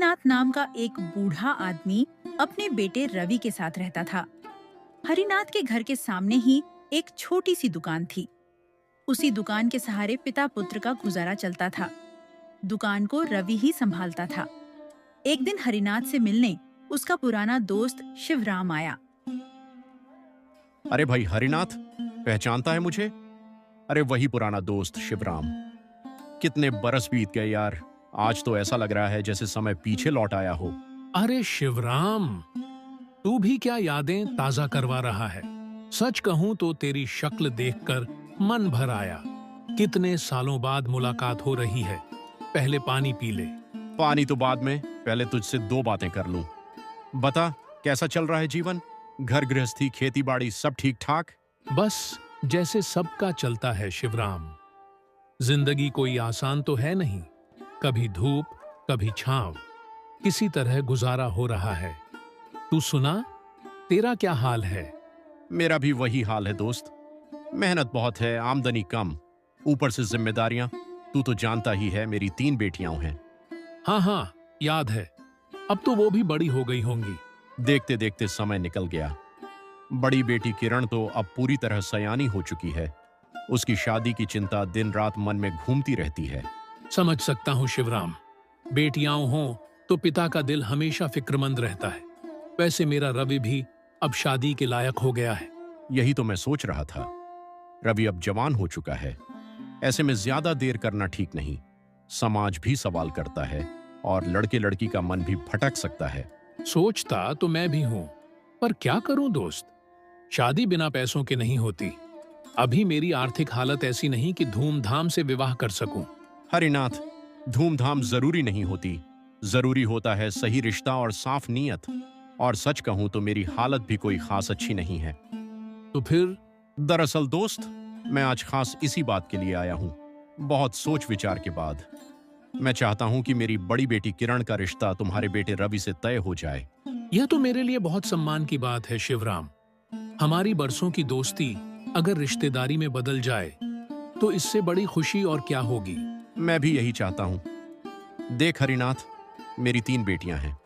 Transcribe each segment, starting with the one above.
हरिनाथ नाम का एक बूढ़ा आदमी अपने बेटे रवि के साथ रहता था। हरिनाथ के घर के सामने ही एक छोटी सी दुकान थी। उसी दुकान के सहारे पिता पुत्र का गुजारा चलता था। दुकान को रवि ही संभालता था। एक दिन हरिनाथ से मिलने उसका पुराना दोस्त शिवराम आया। अरे भाई हरिनाथ, पहचानता है मुझे? अरे वही पुराना दोस्त शिवराम। कितने बरस बीत गए यार। आज तो ऐसा लग रहा है जैसे समय पीछे लौट आया हो। अरे शिवराम, तू भी क्या यादें ताजा करवा रहा है। सच कहूं तो तेरी शक्ल देखकर मन भर आया। कितने सालों बाद मुलाकात हो रही है। पहले पानी पी ले। पानी तो बाद में, पहले तुझसे दो बातें कर लूं। बता, कैसा चल रहा है जीवन? घर गृहस्थी, खेती बाड़ी सब ठीक ठाक? बस जैसे सबका चलता है शिवराम। जिंदगी कोई आसान तो है नहीं। कभी धूप, कभी छांव, किसी तरह गुजारा हो रहा है। तू सुना, तेरा क्या हाल है? मेरा भी वही हाल है दोस्त। मेहनत बहुत है, आमदनी कम, ऊपर से जिम्मेदारियां। तू तो जानता ही है, मेरी 3 बेटियां हैं। हाँ हाँ, याद है। अब तो वो भी बड़ी हो गई होंगी। देखते देखते समय निकल गया। बड़ी बेटी किरण तो अब पूरी तरह सयानी हो चुकी है। उसकी शादी की चिंता दिन रात मन में घूमती रहती है। समझ सकता हूँ शिवराम। बेटियां हों तो पिता का दिल हमेशा फिक्रमंद रहता है। वैसे मेरा रवि भी अब शादी के लायक हो गया है। यही तो मैं सोच रहा था। रवि अब जवान हो चुका है। ऐसे में ज्यादा देर करना ठीक नहीं। समाज भी सवाल करता है और लड़के लड़की का मन भी भटक सकता है। सोचता तो मैं भी हूँ, पर क्या करूं दोस्त। शादी बिना पैसों के नहीं होती। अभी मेरी आर्थिक हालत ऐसी नहीं कि धूमधाम से विवाह कर सकूं। हरिनाथ, धूमधाम जरूरी नहीं होती। जरूरी होता है सही रिश्ता और साफ नीयत। और सच कहूं तो मेरी हालत भी कोई खास अच्छी नहीं है। तो फिर? दरअसल दोस्त, मैं आज खास इसी बात के लिए आया हूं। बहुत सोच विचार के बाद मैं चाहता हूं कि मेरी बड़ी बेटी किरण का रिश्ता तुम्हारे बेटे रवि से तय हो जाए। यह तो मेरे लिए बहुत सम्मान की बात है शिवराम। हमारी बरसों की दोस्ती अगर रिश्तेदारी में बदल जाए तो इससे बड़ी खुशी और क्या होगी। मैं भी यही चाहता हूं। देख हरिनाथ, मेरी 3 बेटियां हैं।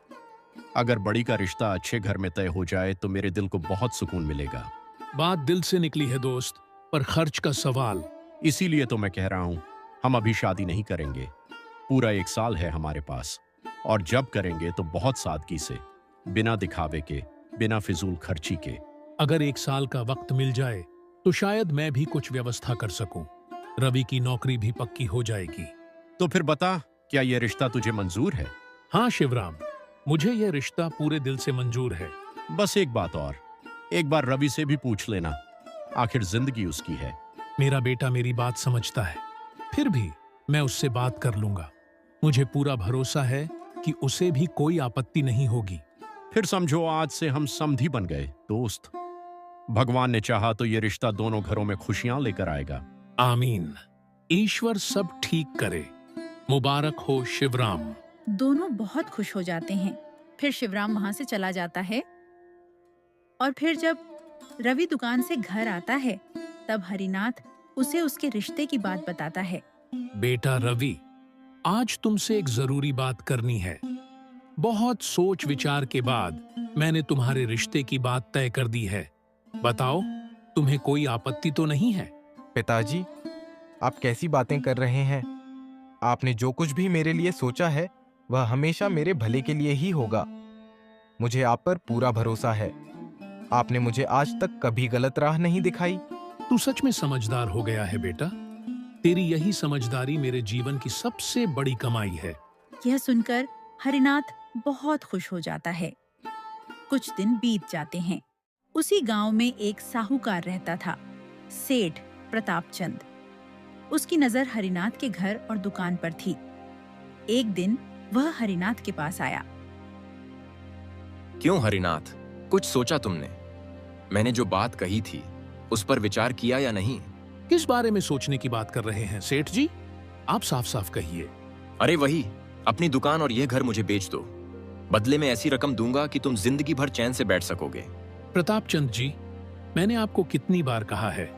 अगर बड़ी का रिश्ता अच्छे घर में तय हो जाए तो मेरे दिल को बहुत सुकून मिलेगा। बात दिल से निकली है दोस्त, पर खर्च का सवाल। इसीलिए तो मैं कह रहा हूं, हम अभी शादी नहीं करेंगे। पूरा 1 साल है हमारे पास, और जब करेंगे तो बहुत सादगी से, बिना दिखावे के, बिना फिजूल खर्ची के। अगर 1 साल का वक्त मिल जाए तो शायद मैं भी कुछ व्यवस्था कर सकूं। रवि की नौकरी भी पक्की हो जाएगी। तो फिर बता, क्या यह रिश्ता तुझे मंजूर है? हाँ शिवराम, मुझे यह रिश्ता पूरे दिल से मंजूर है। बस एक बात और, एक बार रवि से भी पूछ लेना। आखिर जिंदगी उसकी है। मेरा बेटा मेरी बात समझता है, फिर भी मैं उससे बात कर लूंगा। मुझे पूरा भरोसा है कि उसे भी कोई आपत्ति नहीं होगी। फिर समझो आज से हम समधी बन गए दोस्त। भगवान ने चाहा तो ये रिश्ता दोनों घरों में खुशियां लेकर आएगा। आमीन। ईश्वर सब ठीक करे। मुबारक हो शिवराम। दोनों बहुत खुश हो जाते हैं। फिर शिवराम वहां से चला जाता है। और फिर जब रवि दुकान से घर आता है, तब हरिनाथ उसे उसके रिश्ते की बात बताता है। बेटा रवि, आज तुमसे एक जरूरी बात करनी है। बहुत सोच विचार के बाद मैंने तुम्हारे रिश्ते की बात तय कर दी है। बताओ, तुम्हें कोई आपत्ति तो नहीं है? पिताजी, आप कैसी बातें कर रहे हैं? आपने जो कुछ भी मेरे लिए सोचा है वह हमेशा मेरे भले के लिए ही होगा। मुझे आप पर पूरा भरोसा है। आपने मुझे आज तक कभी गलत राह नहीं दिखाई। तू सच में समझदार हो गया है बेटा। तेरी यही समझदारी मेरे जीवन की सबसे बड़ी कमाई है। यह सुनकर हरिनाथ बहुत खुश हो जाता है। कुछ दिन बीत जाते हैं। उसी गांव में एक साहूकार रहता था, सेठ प्रतापचंद। उसकी नजर हरिनाथ के घर और दुकान पर थी। एक दिन वह हरिनाथ के पास आया। क्यों हरिनाथ, कुछ सोचा तुमने? मैंने जो बात कही थी उस पर विचार किया या नहीं? किस बारे में सोचने की बात कर रहे हैं सेठ जी? आप साफ साफ कहिए। अरे वही, अपनी दुकान और यह घर मुझे बेच दो। बदले में ऐसी रकम दूंगा कि तुम जिंदगी भर चैन से बैठ सकोगे। प्रतापचंद जी, मैंने आपको कितनी बार कहा है,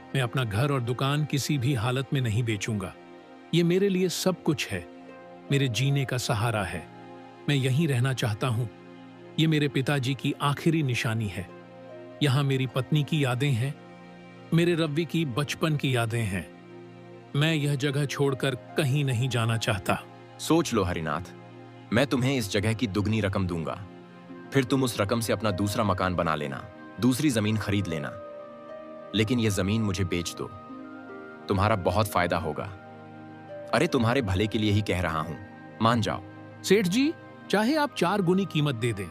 मैं अपना घर और दुकान किसी भी हालत में नहीं बेचूंगा। ये मेरे लिए सब कुछ है, मेरे जीने का सहारा है। मैं यहीं रहना चाहता हूँ। ये मेरे पिताजी की आखिरी निशानी है। यहाँ मेरी पत्नी की यादें हैं, मेरे रवि की बचपन की यादें हैं। मैं यह जगह छोड़कर कहीं नहीं जाना चाहता। सोच लो हरिनाथ, मैं तुम्हें इस जगह की दुगनी रकम दूंगा। फिर तुम उस रकम से अपना दूसरा मकान बना लेना, दूसरी जमीन खरीद लेना। लेकिन यह जमीन मुझे बेच दो, तुम्हारा बहुत फायदा होगा। अरे तुम्हारे भले के लिए ही कह रहा हूं, मान जाओ। सेठ जी, चाहे आप 4 गुनी कीमत दे दें,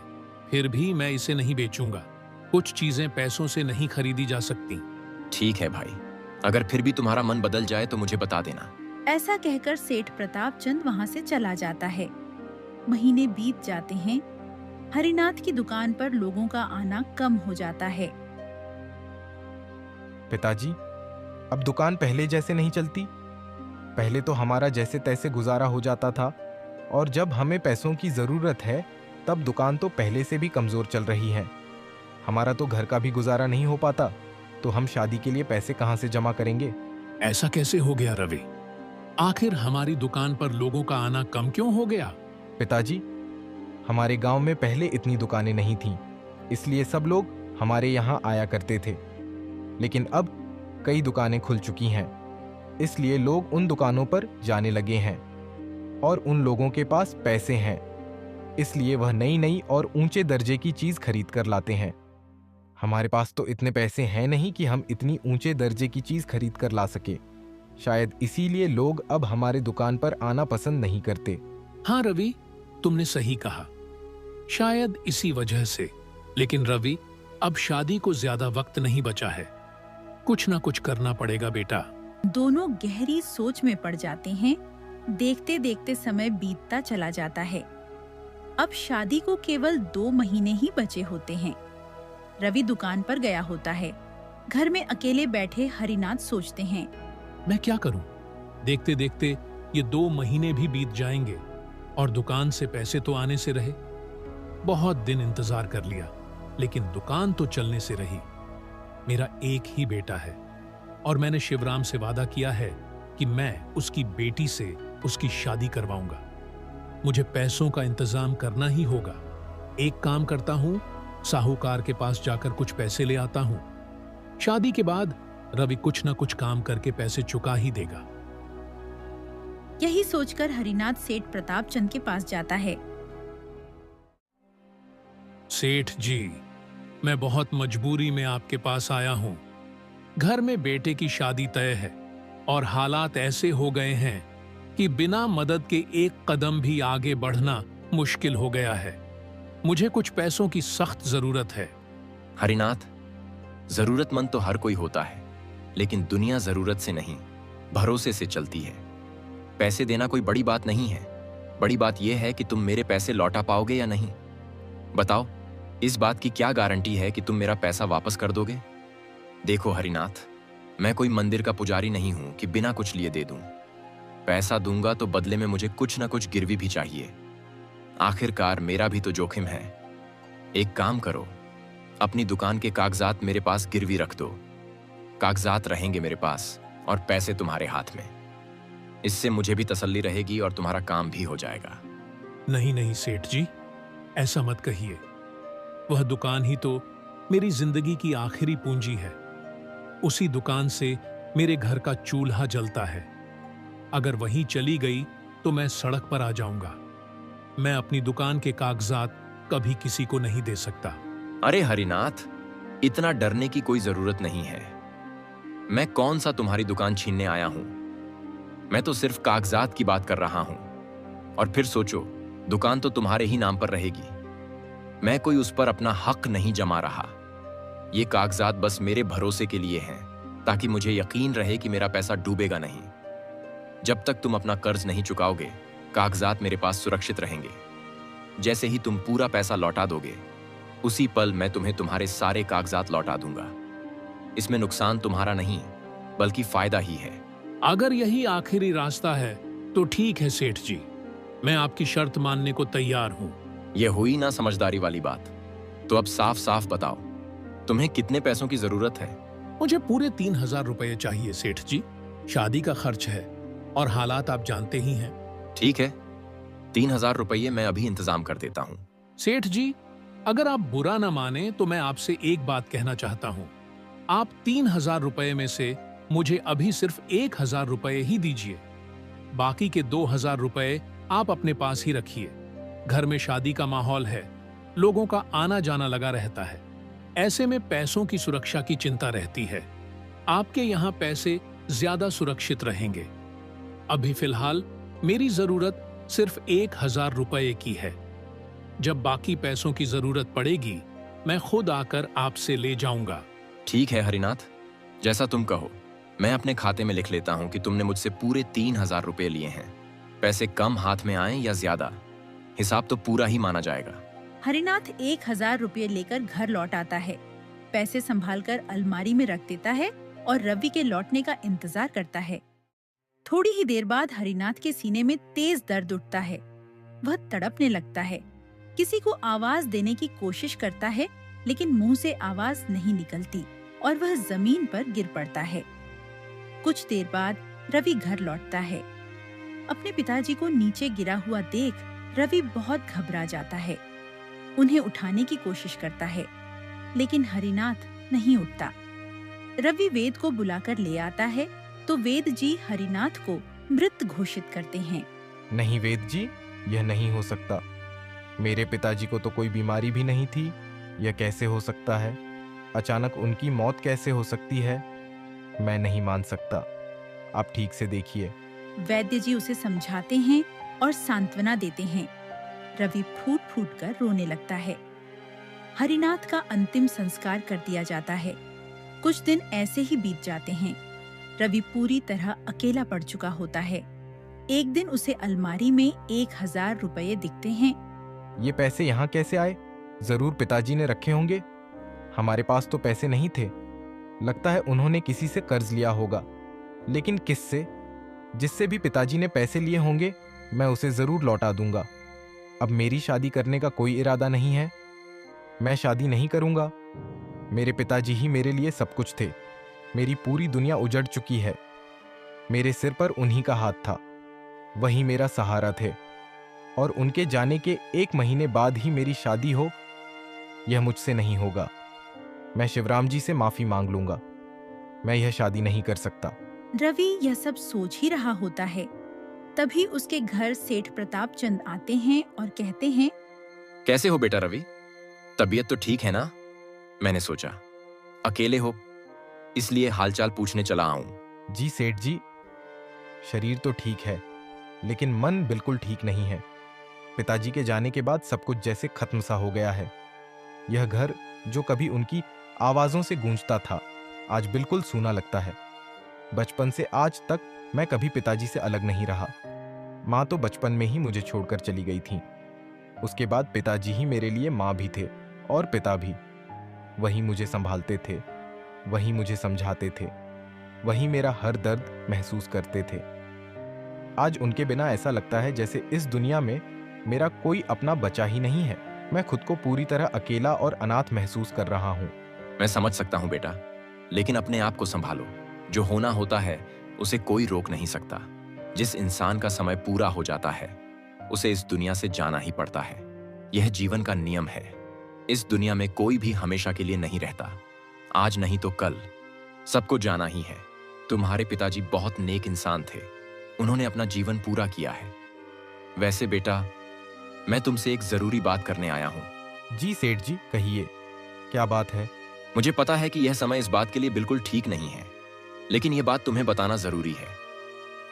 फिर भी मैं इसे नहीं बेचूंगा। कुछ चीजें पैसों से नहीं खरीदी जा सकती। ठीक है भाई, अगर फिर भी तुम्हारा मन बदल जाए तो मुझे बता देना। ऐसा कहकर सेठ प्रताप चंद वहाँ से चला जाता है। महीने बीत जाते हैं। हरिनाथ की दुकान पर लोगों का आना कम हो जाता है। पिताजी, अब दुकान पहले जैसे नहीं चलती। पहले तो हमारा जैसे तैसे गुजारा हो जाता था, और जब हमें पैसों की जरूरत है तब दुकान तो पहले से भी कमजोर चल रही है। हमारा तो घर का भी गुजारा नहीं हो पाता, तो हम शादी के लिए पैसे कहां से जमा करेंगे? ऐसा कैसे हो गया रवि? आखिर हमारी दुकान पर लोगों का आना कम क्यों हो गया? पिताजी, हमारे गांव में पहले इतनी दुकानें नहीं थीं, इसलिए सब लोग हमारे यहाँ आया करते थे। लेकिन अब कई दुकानें खुल चुकी हैं, इसलिए लोग उन दुकानों पर जाने लगे हैं, और उन लोगों के पास पैसे हैं, इसलिए वह नई नई और ऊंचे दर्जे की चीज खरीद कर लाते हैं। हमारे पास तो इतने पैसे हैं नहीं कि हम इतनी ऊंचे दर्जे की चीज खरीद कर ला सके। शायद इसीलिए लोग अब हमारे दुकान पर आना पसंद नहीं करते। हाँ रवि, तुमने सही कहा, शायद इसी वजह से। लेकिन रवि, अब शादी को ज्यादा वक्त नहीं बचा है। कुछ ना कुछ करना पड़ेगा बेटा। दोनों गहरी सोच में पड़ जाते हैं। देखते देखते समय बीतता चला जाता है। अब शादी को केवल 2 महीने ही बचे होते हैं। रवि दुकान पर गया होता है। घर में अकेले बैठे हरिनाथ सोचते हैं, मैं क्या करूं? देखते देखते ये 2 महीने भी बीत जाएंगे और दुकान से पैसे तो आने से रहे। बहुत दिन इंतजार कर लिया, लेकिन दुकान तो चलने से रही। मेरा एक ही बेटा है और मैंने शिवराम से वादा किया है कि मैं उसकी बेटी से उसकी शादी करवाऊंगा। मुझे पैसों का इंतजाम करना ही होगा। एक काम करता हूं, साहूकार के पास जाकर कुछ पैसे ले आता हूं। शादी के बाद रवि कुछ ना कुछ काम करके पैसे चुका ही देगा। यही सोचकर हरिनाथ सेठ प्रताप चंद के पास जाता है। सेठ जी, मैं बहुत मजबूरी में आपके पास आया हूं। घर में बेटे की शादी तय है और हालात ऐसे हो गए हैं कि बिना मदद के एक कदम भी आगे बढ़ना मुश्किल हो गया है। मुझे कुछ पैसों की सख्त जरूरत है। हरिनाथ, जरूरतमंद तो हर कोई होता है, लेकिन दुनिया जरूरत से नहीं, भरोसे से चलती है। पैसे देना कोई बड़ी बात नहीं है। बड़ी बात यह है कि तुम मेरे पैसे लौटा पाओगे या नहीं। बताओ, इस बात की क्या गारंटी है कि तुम मेरा पैसा वापस कर दोगे? देखो हरिनाथ, मैं कोई मंदिर का पुजारी नहीं हूं कि बिना कुछ लिए दे दूं। पैसा दूंगा तो बदले में मुझे कुछ ना कुछ गिरवी भी चाहिए। आखिरकार मेरा भी तो जोखिम है। एक काम करो, अपनी दुकान के कागजात मेरे पास गिरवी रख दो। कागजात रहेंगे मेरे पास और पैसे तुम्हारे हाथ में। इससे मुझे भी तसल्ली रहेगी और तुम्हारा काम भी हो जाएगा। नहीं नहीं सेठ जी, ऐसा मत कहिए। वह दुकान ही तो मेरी जिंदगी की आखिरी पूंजी है। उसी दुकान से मेरे घर का चूल्हा जलता है। अगर वही चली गई तो मैं सड़क पर आ जाऊंगा। मैं अपनी दुकान के कागजात कभी किसी को नहीं दे सकता। अरे हरिनाथ, इतना डरने की कोई जरूरत नहीं है। मैं कौन सा तुम्हारी दुकान छीनने आया हूं? मैं तो सिर्फ कागजात की बात कर रहा हूं। और फिर सोचो, दुकान तो तुम्हारे ही नाम पर रहेगी। मैं कोई उस पर अपना हक नहीं जमा रहा। ये कागजात बस मेरे भरोसे के लिए हैं, ताकि मुझे यकीन रहे कि मेरा पैसा डूबेगा नहीं। जब तक तुम अपना कर्ज नहीं चुकाओगे, कागजात मेरे पास सुरक्षित रहेंगे। जैसे ही तुम पूरा पैसा लौटा दोगे, उसी पल मैं तुम्हें तुम्हारे सारे कागजात लौटा दूंगा। इसमें नुकसान तुम्हारा नहीं, बल्कि फायदा ही है। अगर यही आखिरी रास्ता है तो ठीक है सेठ जी, मैं आपकी शर्त मानने को तैयार हूं। यह हुई ना समझदारी वाली बात। तो अब साफ साफ बताओ, तुम्हें कितने पैसों की जरूरत है? मुझे पूरे 3000 रुपये चाहिए सेठ जी। शादी का खर्च है और हालात आप जानते ही हैं। ठीक है, 3,000 रुपये मैं अभी इंतजाम कर देता हूँ। सेठ जी, अगर आप बुरा न माने तो मैं आपसे एक बात कहना चाहता हूँ। आप 3,000 रुपये में से मुझे अभी सिर्फ 1,000 रुपये ही दीजिए। बाकी के 2,000 रुपये आप अपने पास ही रखिए। घर में शादी का माहौल है, लोगों का आना जाना लगा रहता है। ऐसे में पैसों की सुरक्षा की चिंता रहती है। आपके यहाँ पैसे ज्यादा सुरक्षित रहेंगे। अभी फिलहाल मेरी जरूरत सिर्फ 1,000 रुपये की है। जब बाकी पैसों की जरूरत पड़ेगी, मैं खुद आकर आपसे ले जाऊंगा। ठीक है हरिनाथ, जैसा तुम कहो। मैं अपने खाते में लिख लेता हूँ कि तुमने मुझसे पूरे 3,000 रुपये लिए हैं। पैसे कम हाथ में आए या ज्यादा, हिसाब तो पूरा ही माना जाएगा। हरिनाथ 1,000 रुपये लेकर घर लौट आता है। पैसे संभालकर अलमारी में रख देता है और रवि के लौटने का इंतजार करता है। थोड़ी ही देर बाद हरिनाथ के सीने में तेज दर्द उठता है। वह तड़पने लगता है। किसी को आवाज देने की कोशिश करता है, लेकिन मुंह से आवाज नहीं निकलती और वह जमीन पर गिर पड़ता है। कुछ देर बाद रवि घर लौटता है। अपने पिताजी को नीचे गिरा हुआ देख रवि बहुत घबरा जाता है। उन्हें उठाने की कोशिश करता है, लेकिन हरिनाथ नहीं उठता। रवि वेद को बुलाकर ले आता है तो वेद जी हरिनाथ को मृत घोषित करते हैं। नहीं वेद जी, यह नहीं हो सकता। मेरे पिताजी को तो कोई बीमारी भी नहीं थी। यह कैसे हो सकता है? अचानक उनकी मौत कैसे हो सकती है? मैं नहीं मान सकता। आप ठीक से देखिए। वैद्य जी उसे समझाते हैं और सांत्वना देते हैं। रवि फूट फूट कर रोने लगता है। हरिनाथ का अंतिम संस्कार कर दिया जाता है। कुछ दिन ऐसे ही बीत जाते हैं। रवि पूरी तरह अकेला पड़ चुका होता है। एक दिन उसे अलमारी में 1,000 रुपये दिखते हैं। ये पैसे यहाँ कैसे आए? जरूर पिताजी ने रखे होंगे। हमारे पास तो पैसे नहीं थे। लगता है उन्होंने किसी से कर्ज लिया होगा। लेकिन किससे? जिससे भी पिताजी ने पैसे लिए होंगे, मैं उसे जरूर लौटा दूंगा। अब मेरी शादी करने का कोई इरादा नहीं है। मैं शादी नहीं करूंगा। मेरे पिताजी ही मेरे लिए सब कुछ थे। मेरी पूरी दुनिया उजड़ चुकी है। मेरे सिर पर उन्हीं का हाथ था। वही मेरा सहारा थे। और उनके जाने के 1 महीने बाद ही मेरी शादी हो, यह मुझसे नहीं होगा। मैं शिवराम जी से माफी मांग लूंगा। मैं यह शादी नहीं कर सकता। रवि यह सब सोच ही रहा होता है। तभी उसके घर सेठ प्रताप चंद आते हैं और कहते हैं, कैसे हो बेटा रवि? तबीयत तो ठीक है ना? मैंने सोचा अकेले हो, इसलिए हालचाल पूछने चला आऊं। जी सेठ जी, शरीर तो ठीक है, लेकिन मन बिल्कुल ठीक नहीं है। पिताजी के जाने के बाद सब कुछ जैसे खत्म सा हो गया है। यह घर जो कभी उनकी आवाजों से गूंजता था, आज बिल्कुल सूना लगता है। बचपन से आज तक मैं कभी पिताजी से अलग नहीं रहा। माँ तो बचपन में ही मुझे छोड़कर चली गई थी। उसके बाद पिताजी ही मेरे लिए माँ भी थे और पिता भी। वही मुझे संभालते थे, वही मुझे समझाते थे, वही मेरा हर दर्द महसूस करते थे। आज उनके बिना ऐसा लगता है जैसे इस दुनिया में मेरा कोई अपना बचा ही नहीं है। मैं खुद को पूरी तरह अकेला और अनाथ महसूस कर रहा हूँ। मैं समझ सकता हूं बेटा, लेकिन अपने आप को संभालो। जो होना होता है उसे कोई रोक नहीं सकता। जिस इंसान का समय पूरा हो जाता है, उसे इस दुनिया से जाना ही पड़ता है। यह जीवन का नियम है। इस दुनिया में कोई भी हमेशा के लिए नहीं रहता। आज नहीं तो कल सबको जाना ही है। तुम्हारे पिताजी बहुत नेक इंसान थे। उन्होंने अपना जीवन पूरा किया है। वैसे बेटा, मैं तुमसे एक जरूरी बात करने आया हूं। जी सेठ जी, कहिए, क्या बात है? मुझे पता है कि यह समय इस बात के लिए बिल्कुल ठीक नहीं है, लेकिन यह बात तुम्हें बताना जरूरी है।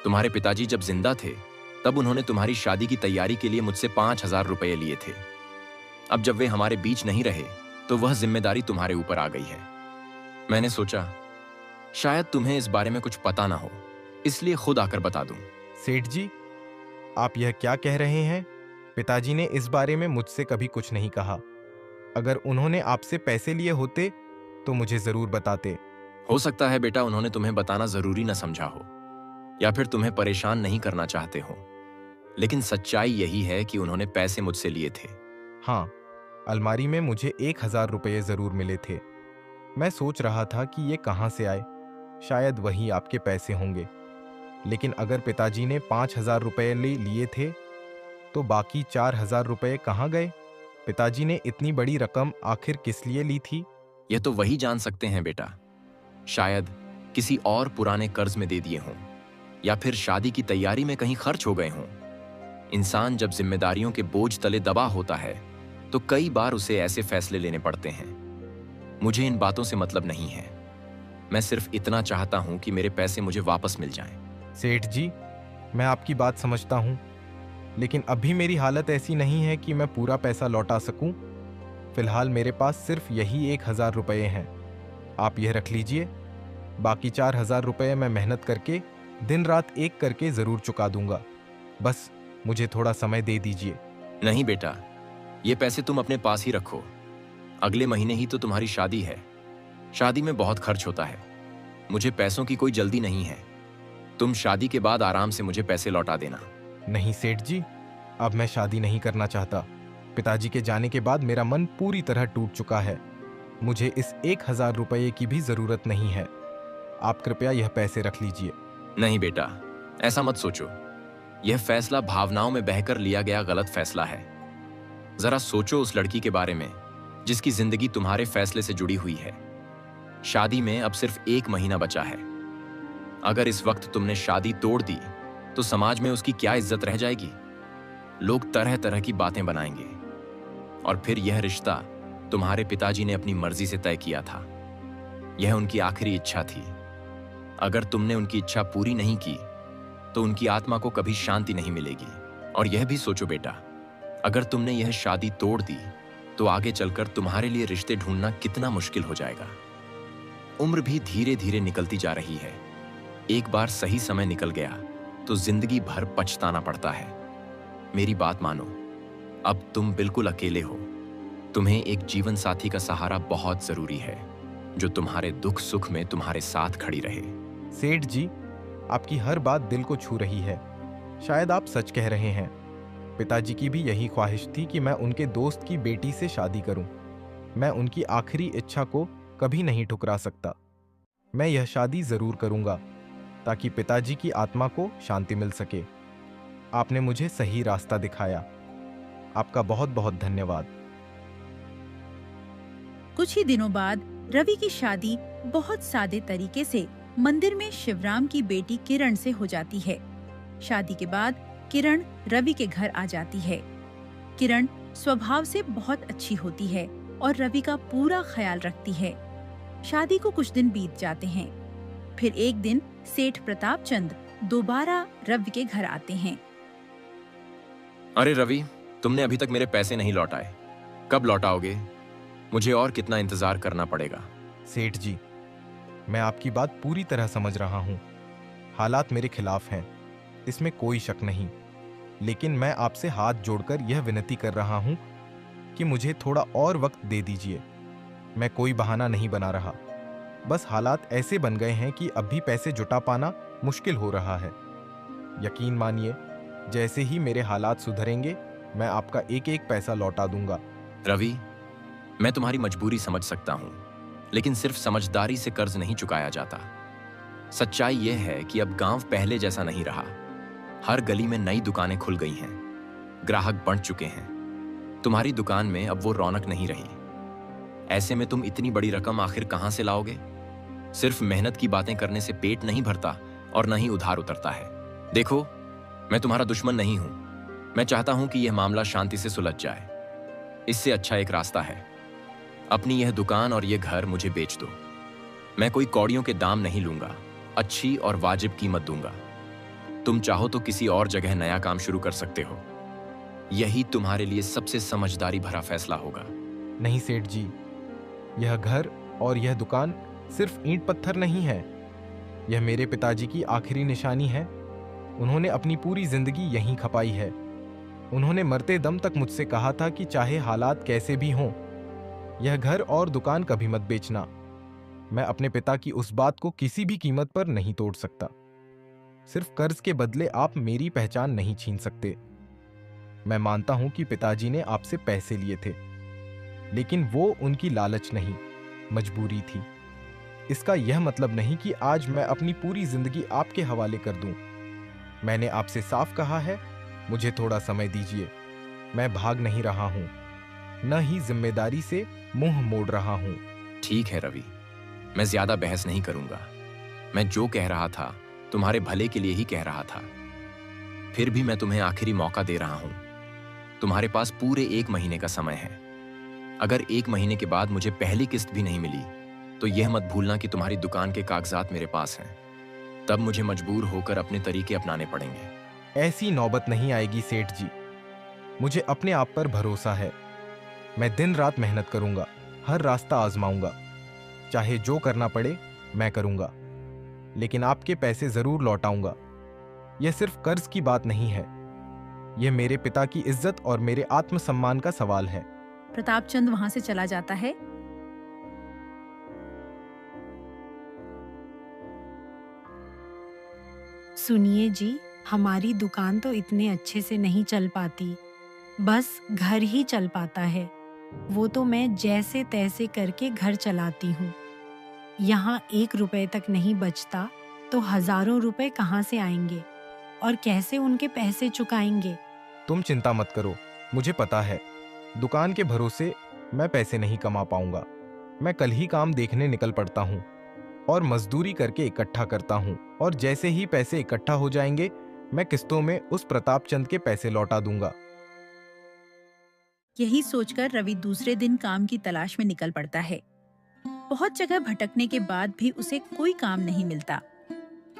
तुम्हारे पिताजी जब जिंदा थे, तब उन्होंने तुम्हारी शादी की तैयारी के लिए मुझसे 5,000 रुपये लिए थे। अब जब वे हमारे बीच नहीं रहे, तो वह जिम्मेदारी तुम्हारे ऊपर आ गई है। मैंने सोचा शायद तुम्हें इस बारे में कुछ पता ना हो, इसलिए खुद आकर बता दूं। सेठ जी, आप यह क्या कह रहे हैं? पिताजी ने इस बारे में मुझसे कभी कुछ नहीं कहा। अगर उन्होंने आपसे पैसे लिए होते तो मुझे जरूर बताते। हो सकता है बेटा उन्होंने तुम्हें बताना जरूरी न समझा हो, या फिर तुम्हें परेशान नहीं करना चाहते हो, लेकिन सच्चाई यही है कि उन्होंने पैसे मुझसे लिए थे। हाँ, अलमारी में मुझे 1,000 रुपये जरूर मिले थे। मैं सोच रहा था कि ये कहाँ से आए। शायद वही आपके पैसे होंगे। लेकिन अगर पिताजी ने 5,000 रुपये लिए थे तो बाकी 4,000 रुपए कहाँ गए? पिताजी ने इतनी बड़ी रकम आखिर किस लिए ली थी? यह तो वही जान सकते हैं बेटा। शायद किसी और पुराने कर्ज में दे दिए हों, या फिर शादी की तैयारी में कहीं खर्च हो गए हों। इंसान जब जिम्मेदारियों के बोझ तले दबा होता है तो कई बार उसे ऐसे फैसले लेने पड़ते हैं। मुझे इन बातों से मतलब नहीं है। मैं सिर्फ इतना चाहता हूं कि मेरे पैसे मुझे वापस मिल जाएं। सेठ जी, मैं आपकी बात समझता हूँ, लेकिन अभी मेरी हालत ऐसी नहीं है कि मैं पूरा पैसा लौटा सकूं। फिलहाल मेरे पास सिर्फ यही 1,000 रुपए हैं। आप यह रख लीजिए। बाकी 4,000 रुपए मैं मेहनत करके दिन रात एक करके जरूर चुका दूंगा। बस मुझे थोड़ा समय दे दीजिए। नहीं बेटा, ये पैसे तुम अपने पास ही रखो। अगले महीने ही तो तुम्हारी शादी है। शादी में बहुत खर्च होता है। मुझे पैसों की कोई जल्दी नहीं है। तुम शादी के बाद आराम से मुझे पैसे लौटा देना। नहीं सेठ जी, अब मैं शादी नहीं करना चाहता। पिताजी के जाने के बाद मेरा मन पूरी तरह टूट चुका है। मुझे इस 1,000 रुपये की भी जरूरत नहीं है। आप कृपया यह पैसे रख लीजिए। नहीं बेटा, ऐसा मत सोचो। यह फैसला भावनाओं में बहकर लिया गया गलत फैसला है। जरा सोचो उस लड़की के बारे में जिसकी जिंदगी तुम्हारे फैसले से जुड़ी हुई है। शादी में अब सिर्फ 1 महीना बचा है। अगर इस वक्त तुमने शादी तोड़ दी तो समाज में उसकी क्या इज्जत रह जाएगी? लोग तरह तरह की बातें बनाएंगे। और फिर यह रिश्ता तुम्हारे पिताजी ने अपनी मर्जी से तय किया था। यह उनकी आखिरी इच्छा थी। अगर तुमने उनकी इच्छा पूरी नहीं की तो उनकी आत्मा को कभी शांति नहीं मिलेगी। और यह भी सोचो बेटा, अगर तुमने यह शादी तोड़ दी तो आगे चलकर तुम्हारे लिए रिश्ते ढूंढना कितना मुश्किल हो जाएगा। उम्र भी धीरे धीरे निकलती जा रही है। एक बार सही समय निकल गया तो जिंदगी भर पछताना पड़ता है। मेरी बात मानो, अब तुम बिल्कुल अकेले हो। तुम्हें एक जीवन साथी का सहारा बहुत जरूरी है, जो तुम्हारे दुख सुख में तुम्हारे साथ खड़ी रहे। सेठ जी, आपकी हर बात दिल को छू रही है। शायद आप सच कह रहे हैं। पिताजी की भी यही ख्वाहिश थी कि मैं उनके दोस्त की बेटी से शादी करूं। मैं उनकी आखिरी इच्छा को कभी नहीं ठुकरा सकता। मैं यह शादी जरूर करूंगा ताकि पिताजी की आत्मा को शांति मिल सके। आपने मुझे सही रास्ता दिखाया। आपका बहुत बहुत धन्यवाद। कुछ ही दिनों बाद रवि की शादी बहुत सादे तरीके से मंदिर में शिवराम की बेटी किरण से हो जाती है। शादी के बाद किरण रवि के घर आ जाती है। किरण स्वभाव से बहुत अच्छी होती है और रवि का पूरा ख्याल रखती है। शादी को कुछ दिन बीत जाते हैं। फिर एक दिन सेठ प्रताप चंद दोबारा रवि के घर आते हैं। अरे रवि, तुमने अभी तक मेरे पैसे नहीं लौटाए। कब लौटाओगे? मुझे और कितना इंतजार करना पड़ेगा? सेठ जी, मैं आपकी बात पूरी तरह समझ रहा हूँ। हालात मेरे खिलाफ हैं, इसमें कोई शक नहीं। लेकिन मैं आपसे हाथ जोड़कर यह विनती कर रहा हूँ कि मुझे थोड़ा और वक्त दे दीजिए। मैं कोई बहाना नहीं बना रहा। बस हालात ऐसे बन गए हैं कि अब भी पैसे जुटा पाना मुश्किल हो रहा है। यकीन मानिए, जैसे ही मेरे हालात सुधरेंगे मैं आपका एक एक पैसा लौटा दूंगा। रवि, मैं तुम्हारी मजबूरी समझ सकता हूं, लेकिन सिर्फ समझदारी से कर्ज नहीं चुकाया जाता। सच्चाई यह है कि अब गांव पहले जैसा नहीं रहा। हर गली में नई दुकानें खुल गई हैं, ग्राहक बढ़ चुके हैं। तुम्हारी दुकान में अब वो रौनक नहीं रही। ऐसे में तुम इतनी बड़ी रकम आखिर कहां से लाओगे? सिर्फ मेहनत की बातें करने से पेट नहीं भरता और न ही उधार उतरता है। देखो, मैं तुम्हारा दुश्मन नहीं हूं। मैं चाहता हूं कि यह मामला शांति से सुलझ जाए। इससे अच्छा एक रास्ता है, अपनी यह दुकान और यह घर मुझे बेच दो। मैं कोई कौड़ियों के दाम नहीं लूंगा, अच्छी और वाजिब कीमत दूंगा। तुम चाहो तो किसी और जगह नया काम शुरू कर सकते हो। यही तुम्हारे लिए सबसे समझदारी भरा फैसला होगा। नहीं सेठ जी, यह घर और यह दुकान सिर्फ ईंट पत्थर नहीं है। यह मेरे पिताजी की आखिरी निशानी है। उन्होंने अपनी पूरी जिंदगी यहीं खपाई है। उन्होंने मरते दम तक मुझसे कहा था कि चाहे हालात कैसे भी हों, यह घर और दुकान कभी मत बेचना। मैं अपने पिता की उस बात को किसी भी कीमत पर नहीं तोड़ सकता। सिर्फ कर्ज के बदले आप मेरी पहचान नहीं छीन सकते। मैं मानता हूं कि पिताजी ने आपसे पैसे लिए थे, लेकिन वो उनकी लालच नहीं, मजबूरी थी। इसका यह मतलब नहीं कि आज मैं अपनी पूरी जिंदगी आपके हवाले कर दूं। मैंने आपसे साफ कहा है मुझे थोड़ा समय दीजिए। मैं भाग नहीं रहा हूँ, न ही जिम्मेदारी से मुंह मोड़ रहा हूँ। ठीक है रवि, मैं ज्यादा बहस नहीं करूंगा। मैं जो कह रहा था तुम्हारे भले के लिए ही कह रहा था। फिर भी मैं तुम्हें आखिरी मौका दे रहा हूं। तुम्हारे पास पूरे 1 महीने का समय है। अगर 1 महीने के बाद मुझे पहली किस्त भी नहीं मिली तो यह मत भूलना कि तुम्हारी दुकान के कागजात मेरे पास हैं। तब मुझे मजबूर होकर अपने तरीके अपनाने पड़ेंगे। ऐसी नौबत नहीं आएगी सेठ जी। मुझे अपने आप पर भरोसा है। मैं दिन रात मेहनत करूंगा, हर रास्ता आजमाऊंगा। चाहे जो करना पड़े मैं करूंगा, लेकिन आपके पैसे जरूर लौटाऊंगा। यह सिर्फ कर्ज की बात नहीं है, यह मेरे पिता की इज्जत और मेरे आत्मसम्मान का सवाल है। प्रताप चंद वहां से चला जाता है। सुनिए जी, हमारी दुकान तो इतने अच्छे से नहीं चल पाती, बस घर ही चल पाता है। वो तो मैं जैसे तैसे करके घर चलाती हूँ। यहाँ 1 रुपए तक नहीं बचता तो हजारों रुपए कहाँ से आएंगे और कैसे उनके पैसे चुकाएंगे? तुम चिंता मत करो, मुझे पता है दुकान के भरोसे मैं पैसे नहीं कमा पाऊंगा। मैं कल ही काम देखने निकल पड़ता हूँ और मजदूरी करके इकट्ठा करता हूँ, और जैसे ही पैसे इकट्ठा हो जाएंगे मैं किस्तों में उस प्रताप चंद के पैसे लौटा दूंगा। यही सोचकर रवि दूसरे दिन काम की तलाश में निकल पड़ता है। बहुत जगह भटकने के बाद भी उसे कोई काम नहीं मिलता।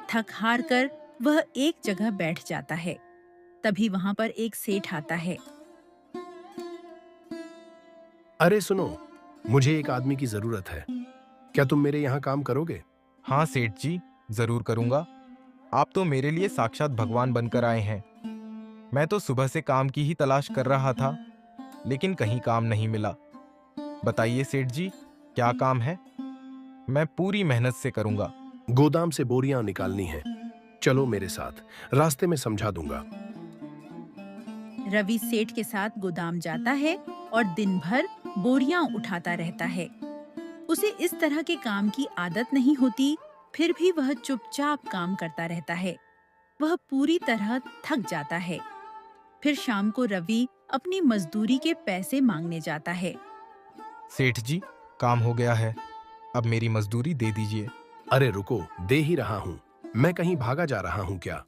थक हार कर वह एक जगह बैठ जाता है। तभी वहां पर एक सेठ आता है। अरे सुनो, मुझे एक आदमी की जरूरत है। क्या तुम मेरे यहाँ काम करोगे? हाँ सेठ जी, जरूर करूंगा। आप तो मेरे लिए साक्षात भगवान बनकर आए हैं। मैं तो सुबह से काम की ही तलाश कर रहा था, लेकिन कहीं काम नहीं मिला। बताइए सेठ जी, क्या काम है? मैं पूरी मेहनत से करूंगा। गोदाम से बोरियां निकालनी है। चलो मेरे साथ, रास्ते में समझा दूंगा। रवि सेठ के साथ गोदाम जाता है और दिन भर बोरियां उठाता रहता है। उसे इस तरह के काम की आदत नहीं होती, फिर भी वह चुपचाप काम करता रहता है। वह पूरी तरह थक जाता है। फिर शाम को रवि अपनी मजदूरी के पैसे मांगने जाता है। सेठ जी, काम हो गया है, अब मेरी मजदूरी दे दीजिए। अरे रुको, दे ही रहा हूं। मैं कहीं भागा जा रहा हूं क्या?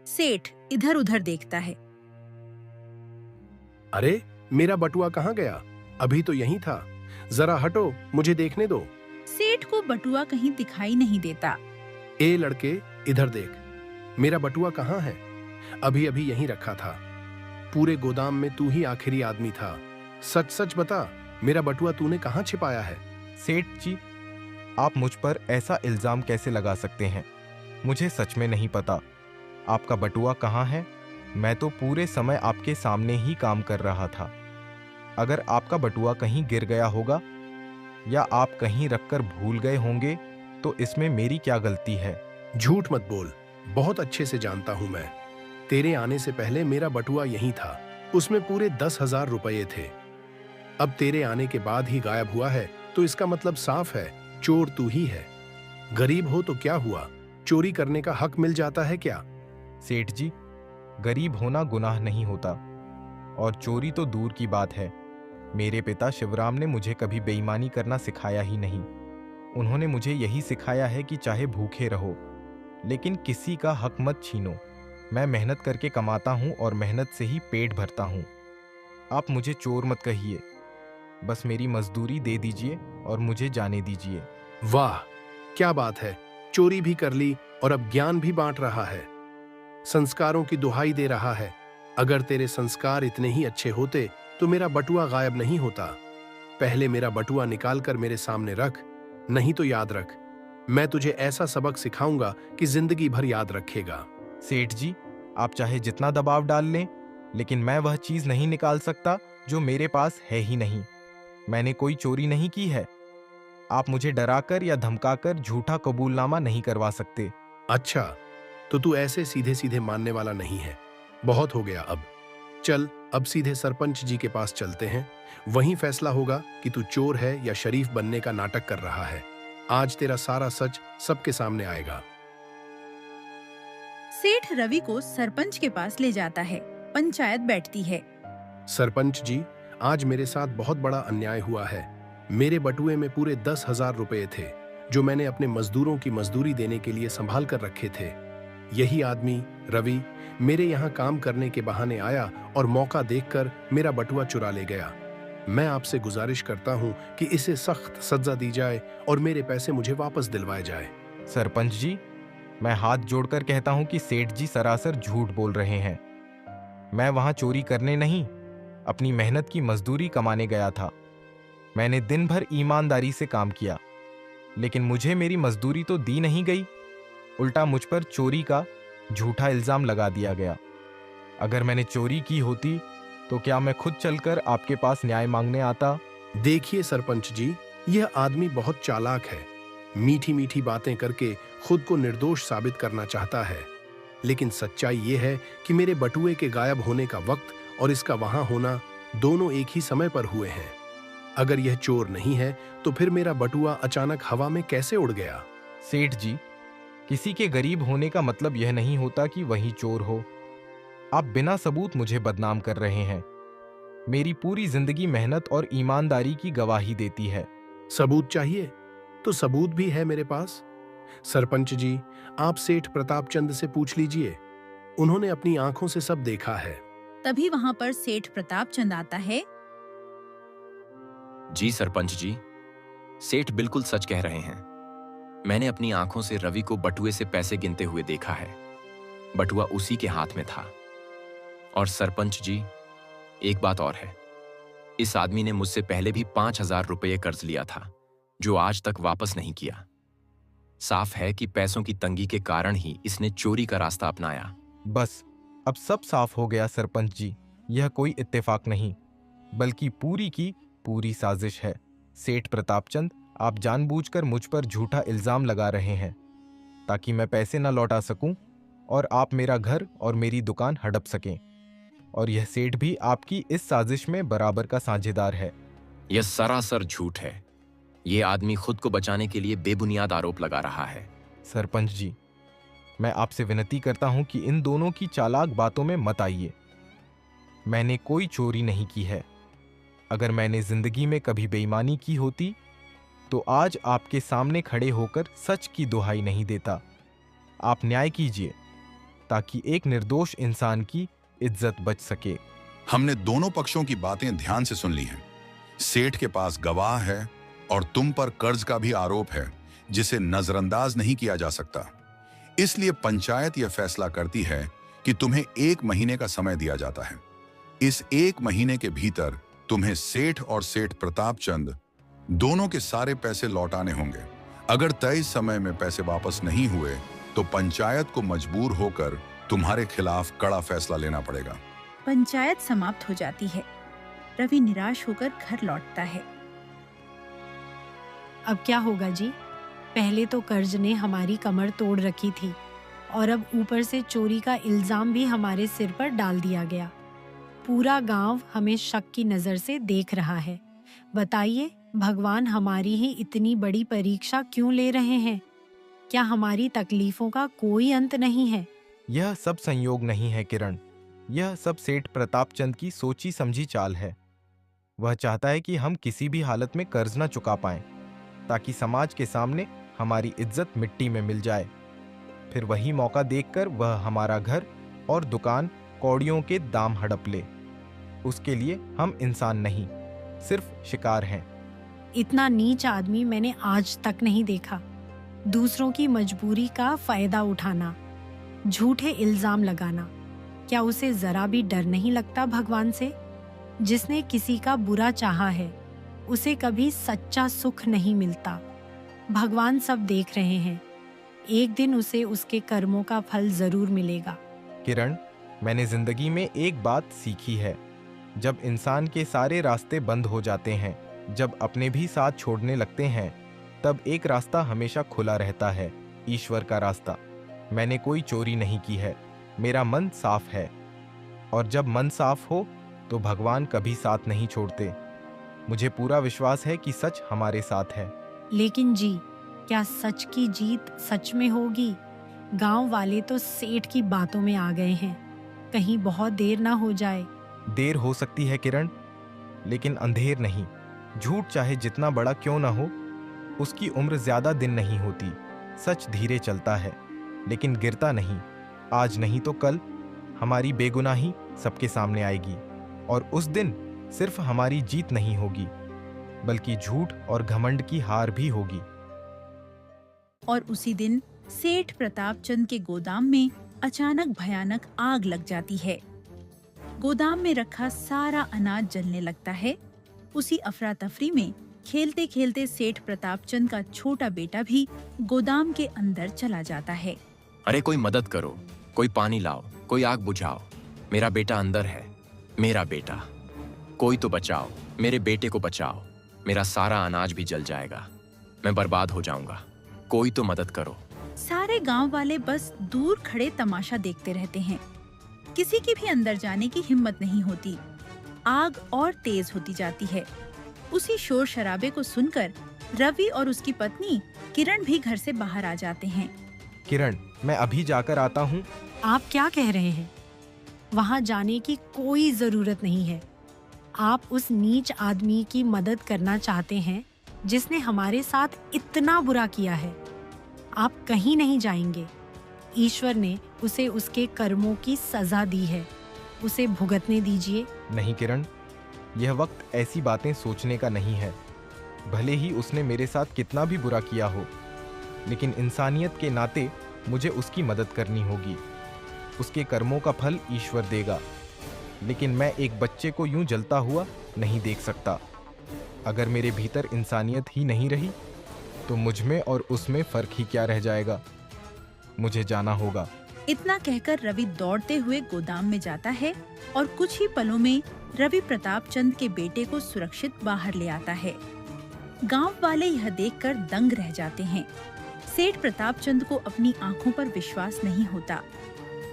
सेठ इधर उधर देखता है। अरे मेरा बटुआ कहाँ गया? अभी तो यहीं था। जरा हटो, मुझे देखने दो। सेठ को बटुआ कहीं दिखाई नहीं देता। ए लड़के, इधर देख, मेरा बटुआ कहाँ है? अभी अभी यहीं रखा था। पूरे गोदाम में तू ही आखिरी आदमी था। सच सच बता, मेरा बटुआ तूने कहाँ छिपाया है? सेठ जी, आप मुझ पर ऐसा इल्जाम कैसे लगा सकते हैं? मुझे सच में नहीं पता आपका बटुआ कहाँ है। मैं तो पूरे समय आपके सामने ही काम कर रहा था। अगर आपका बटुआ कहीं गिर गया होगा या आप कहीं रखकर भूल गए होंगे तो इसमें मेरी क्या गलती है? झूठ मत बोल, बहुत अच्छे से जानता हूं मैं। तेरे आने से पहले मेरा बटुआ यहीं था, उसमें पूरे 10,000 रुपये थे। अब तेरे आने के बाद ही गायब हुआ है, तो इसका मतलब साफ है, चोर तू ही है। गरीब हो तो क्या हुआ, चोरी करने का हक मिल जाता है क्या? सेठ जी, गरीब होना गुनाह नहीं होता, और चोरी तो दूर की बात है। मेरे पिता शिवराम ने मुझे कभी बेईमानी करना सिखाया ही नहीं। उन्होंने मुझे यही सिखाया है कि चाहे भूखे रहो, लेकिन किसी का हक मत छीनो। मैं मेहनत करके कमाता हूं और मेहनत से ही पेट भरता हूं। आप मुझे चोर मत कहिए, बस मेरी मजदूरी दे दीजिए और मुझे जाने दीजिए। वाह, क्या बात है, चोरी भी कर ली और अब ज्ञान भी बांट रहा है, संस्कारों की दुहाई दे रहा है। अगर तेरे संस्कार इतने ही अच्छे होते तो मेरा बटुआ गायब नहीं होता। पहले मेरा बटुआ निकाल कर मेरे सामने रख, नहीं तो याद रख, मैं तुझे ऐसा सबक सिखाऊंगा कि जिंदगी भर याद रखेगा। सेठ जी, आप चाहे जितना दबाव डाल लें, लेकिन मैं वह चीज नहीं निकाल सकता जो मेरे पास है ही नहीं। मैंने कोई चोरी नहीं की है। आप मुझे डराकर या धमकाकर झूठा कबूलनामा नहीं करवा सकते। अच्छा, तो तू ऐसे सीधे सीधे मानने वाला नहीं है। बहुत हो गया अब। चल, अब सीधे सरपंच जी के पास चलते हैं। वहीं फैसला होगा कि तू चोर है या शरीफ बनने का नाटक कर रहा है। आज तेरा सारा सच सबके सामने आएगा। सेठ रवि को सरपंच के पास ले जाता है। पंचायत बैठती है। सरपंच जी, आज मेरे साथ बहुत बड़ा अन्याय हुआ है। मेरे बटुए में पूरे 10,000 रुपए थे जो मैंने अपने मजदूरों की मजदूरी देने के लिए संभाल कर रखे थे। यही आदमी रवि मेरे यहाँ काम करने के बहाने आया और मौका देखकर मेरा बटुआ चुरा ले गया। मैं आपसे गुजारिश करता हूँ कि इसे सख्त सजा दी जाए और मेरे पैसे मुझे वापस दिलवाए जाए। सरपंच जी, मैं हाथ जोड़कर कहता हूं कि सेठ जी सरासर झूठ बोल रहे हैं। मैं वहां चोरी करने नहीं, अपनी मेहनत की मजदूरी कमाने गया था। मैंने दिन भर ईमानदारी से काम किया, लेकिन मुझे मेरी मजदूरी तो दी नहीं गई। उल्टा मुझ पर चोरी का झूठा इल्जाम लगा दिया गया। अगर मैंने चोरी की होती तो क्या मैं खुद चलकर आपके पास न्याय मांगने आता? देखिए सरपंच जी, यह आदमी बहुत चालाक है। मीठी मीठी बातें करके खुद को निर्दोष साबित करना चाहता है, लेकिन सच्चाई यह है कि मेरे बटुए के गायब होने का वक्त और इसका वहां होना दोनों एक ही समय पर हुए हैं। अगर यह चोर नहीं है तो फिर मेरा बटुआ अचानक हवा में कैसे उड़ गया? सेठ जी, किसी के गरीब होने का मतलब यह नहीं होता कि वही चोर हो। आप बिना सबूत मुझे बदनाम कर रहे हैं। मेरी पूरी जिंदगी मेहनत और ईमानदारी की गवाही देती है। सबूत चाहिए तो सबूत भी है मेरे पास। सरपंच जी, आप सेठ प्रताप चंद से पूछ लीजिए, उन्होंने अपनी आंखों से सब देखा है। तभी वहाँ पर सेठ प्रताप चंद आता है। जी सरपंच जी, सेठ बिल्कुल सच कह रहे हैं। मैंने अपनी आंखों से रवि को बटुए से पैसे गिनते हुए देखा है। बटुआ उसी के हाथ में था। और सरपंच जी, एक बात और है, इस आदमी ने मुझसे पहले भी 5,000 रुपये कर्ज लिया था जो आज तक वापस नहीं किया। साफ है कि पैसों की तंगी के कारण ही इसने चोरी का रास्ता अपनाया। बस अब सब साफ हो गया सरपंच जी। यह कोई इत्तेफाक नहीं, बल्कि पूरी की पूरी साजिश है। सेठ प्रतापचंद, आप जानबूझकर मुझ पर झूठा इल्जाम लगा रहे हैं ताकि मैं पैसे न लौटा सकूं और आप मेरा घर और मेरी दुकान हड़प सकें। और यह सेठ भी आपकी इस साजिश में बराबर का साझेदार है। यह सरासर झूठ है। यह आदमी खुद को बचाने के लिए बेबुनियाद आरोप लगा रहा है। सरपंच जी, मैं आपसे विनती करता हूं कि इन दोनों की चालाक बातों में मत आइए। मैंने कोई चोरी नहीं की है। अगर मैंने जिंदगी में कभी बेईमानी की होती तो आज आपके सामने खड़े होकर सच की दुहाई नहीं देता। आप न्याय कीजिए ताकि एक निर्दोष इंसान की इज्जत बच सके। हमने दोनों पक्षों की बातें ध्यान से सुन ली हैं। सेठ के पास गवाह है और तुम पर कर्ज का भी आरोप है जिसे नजरअंदाज नहीं किया जा सकता। इसलिए पंचायत यह फैसला करती है कि तुम्हें 1 महीने का समय दिया जाता है। इस 1 महीने के भीतर तुम्हें सेठ और सेठ प्रतापचंद दोनों के सारे पैसे लौटाने होंगे। अगर तय समय में पैसे वापस नहीं हुए तो पंचायत को मजबूर होकर तुम्हारे खिलाफ कड़ा फैसला लेना पड़ेगा। पंचायत समाप्त हो जाती है। रवि निराश होकर घर लौटता है। अब क्या होगा जी? पहले तो कर्ज ने हमारी कमर तोड़ रखी थी और अब ऊपर से चोरी का इल्जाम भी हमारे सिर पर डाल दिया गया। पूरा गांव हमें शक की नजर से देख रहा है। बताइए, भगवान हमारी ही इतनी बड़ी परीक्षा क्यों ले रहे हैं? क्या हमारी तकलीफों का कोई अंत नहीं है? यह सब संयोग नहीं है किरण। यह सब सेठ प्रतापचंद की सोची समझी चाल है। वह चाहता है कि हम किसी भी हालत में कर्ज न चुका पाएं, ताकि समाज के सामने हमारी इज्जत मिट्टी में मिल जाए। फिर वही मौका देखकर वह हमारा घर और दुकान कौड़ियों के दाम हड़प ले। उसके लिए हम इंसान नहीं, सिर्फ शिकार हैं। इतना नीच आदमी मैंने आज तक नहीं देखा। दूसरों की मजबूरी का फायदा उठाना, झूठे इल्जाम लगाना। क्या उसे जरा भी डर नहीं लगता भगवान से? जिसने किसी का बुरा चाहा है उसे कभी सच्चा सुख नहीं मिलता। भगवान सब देख रहे हैं। एक दिन उसे उसके कर्मों का फल जरूर मिलेगा। किरण, मैंने जिंदगी में एक बात सीखी है। जब इंसान के सारे रास्ते बंद हो जाते हैं, जब अपने भी साथ छोड़ने लगते हैं, तब एक रास्ता हमेशा खुला रहता है, ईश्वर का रास्ता। मैंने कोई चोरी नहीं की है। मेरा मन साफ है। और जब मन साफ हो तो भगवान कभी साथ नहीं छोड़ते। मुझे पूरा विश्वास है कि सच हमारे साथ है। लेकिन जी, क्या सच की जीत सच में होगी गांव वाले तो सेठ की बातों में आ गए हैं। कहीं बहुत देर ना हो जाए। देर हो सकती है किरण, लेकिन अंधेर नहीं। झूठ चाहे जितना बड़ा क्यों ना हो, उसकी उम्र ज्यादा दिन नहीं होती। सच धीरे चलता है, लेकिन गिरता नहीं। आज नहीं तो कल हमारी बेगुनाही सबके सामने आएगी, और उस दिन सिर्फ हमारी जीत नहीं होगी, बल्कि झूठ और घमंड की हार भी होगी। और उसी दिन सेठ प्रतापचंद के गोदाम में अचानक भयानक आग लग जाती है। गोदाम में रखा सारा अनाज जलने लगता है। उसी अफरा तफरी में खेलते खेलते सेठ प्रतापचंद का छोटा बेटा भी गोदाम के अंदर चला जाता है। अरे कोई मदद करो, कोई पानी लाओ, कोई आग बुझाओ। मेरा बेटा अंदर है, मेरा बेटा। कोई तो बचाओ, मेरे बेटे को बचाओ। मेरा सारा अनाज भी जल जाएगा, मैं बर्बाद हो जाऊंगा। कोई तो मदद करो। सारे गांव वाले बस दूर खड़े तमाशा देखते रहते हैं। किसी की भी अंदर जाने की हिम्मत नहीं होती। आग और तेज होती जाती है। उसी शोर शराबे को सुनकर रवि और उसकी पत्नी किरण भी घर से बाहर आ जाते हैं। किरण, मैं अभी जाकर आता हूँ। आप क्या कह रहे हैं? वहां जाने की कोई जरूरत नहीं है। आप उस नीच आदमी की मदद करना चाहते हैं जिसने हमारे साथ इतना बुरा किया है। आप कहीं नहीं जाएंगे। ईश्वर ने उसे उसके कर्मों की सजा दी है, उसे भुगतने दीजिए। नहीं किरण, यह वक्त ऐसी बातें सोचने का नहीं है। भले ही उसने मेरे साथ कितना भी बुरा किया हो, लेकिन इंसानियत के नाते मुझे उसकी मदद करनी होगी। उसके कर्मों का फल ईश्वर देगा, लेकिन मैं एक बच्चे को यूं जलता हुआ नहीं देख सकता। अगर मेरे भीतर इंसानियत ही नहीं रही, तो मुझ में और उसमें फर्क ही क्या रह जाएगा। मुझे जाना होगा। इतना कहकर रवि दौड़ते हुए गोदाम में जाता है और कुछ ही पलों में रवि प्रतापचंद के बेटे को सुरक्षित बाहर ले आता है। गांव वाले यह देखकर दंग रह जाते हैं। सेठ प्रतापचंद को अपनी आंखों पर विश्वास नहीं होता।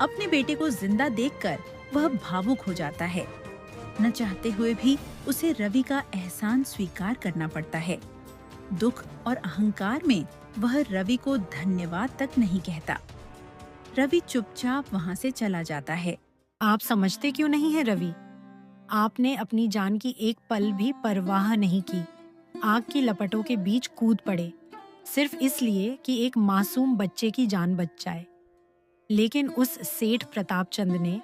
अपने बेटे को जिंदा देखकर वह भावुक हो जाता है। न चाहते हुए भी उसे रवि का एहसान स्वीकार करना पड़ता है। दुख और अहंकार में वह रवि को धन्यवाद तक नहीं कहता। रवि चुपचाप वहां से चला जाता है। आप समझते क्यों नहीं है रवि? आपने अपनी जान की एक पल भी परवाह नहीं की। आग की लपटों के बीच कूद पड़े, सिर्फ इसलिए कि एक मासूम बच्चे की जान बच जाए। लेकिन उस सेठ प्रतापचंद ने,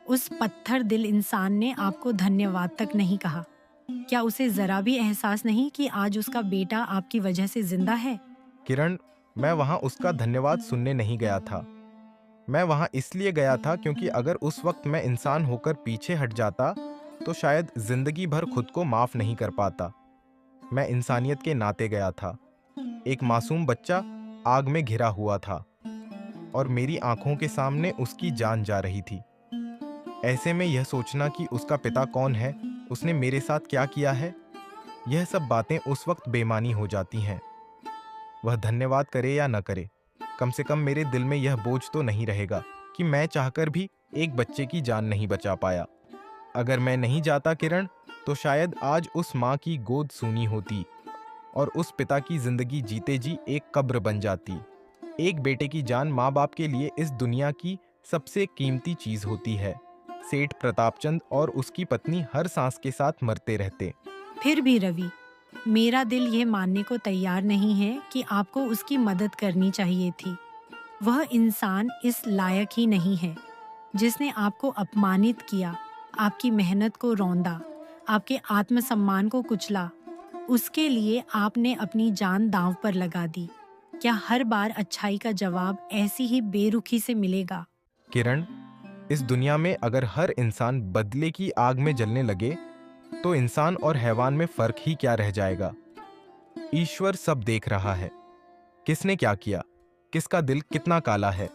उस पत्थर दिल इंसान ने आपको धन्यवाद तक नहीं कहा। क्या उसे जरा भी एहसास नहीं कि आज उसका बेटा आपकी वजह से जिंदा है? किरण, मैं वहां उसका धन्यवाद सुनने नहीं गया था। मैं वहां इसलिए गया था क्योंकि अगर उस वक्त मैं इंसान होकर पीछे हट जाता, तो शायद जिंदगी भर खुद को माफ नहीं कर पाता। मैं इंसानियत के नाते गया था। एक मासूम बच्चा आग में घिरा हुआ था और मेरी आंखों के सामने उसकी जान जा रही थी। ऐसे में यह सोचना कि उसका पिता कौन है, उसने मेरे साथ क्या किया है, यह सब बातें उस वक्त बेमानी हो जाती हैं। वह धन्यवाद करे या न करे, कम से कम मेरे दिल में यह बोझ तो नहीं रहेगा कि मैं चाहकर भी एक बच्चे की जान नहीं बचा पाया। अगर मैं नहीं जाता किरण, तो शायद आज उस माँ की गोद सूनी होती और उस पिता की जिंदगी जीते जी एक कब्र बन जाती। एक बेटे की जान माँ बाप के लिए इस दुनिया की सबसे कीमती चीज होती है। सेठ प्रतापचंद और उसकी पत्नी हर सांस के साथ मरते रहते। फिर भी रवि, मेरा दिल यह मानने को तैयार नहीं है कि आपको उसकी मदद करनी चाहिए थी। वह इंसान इस लायक ही नहीं है जिसने आपको अपमानित किया, आपकी मेहनत को रौंदा, आपके आत्मसम्मान को कुचला। उसके लिए आपने अपनी जान दांव पर लगा दी। क्या हर बार अच्छाई का जवाब ऐसी ही बेरुखी से मिलेगा? किरण, इस दुनिया में अगर हर इंसान बदले की आग में जलने लगे, तो इंसान और हैवान में फर्क ही क्या रह जाएगा। ईश्वर सब देख रहा है। किसने क्या किया, किसका दिल कितना काला है,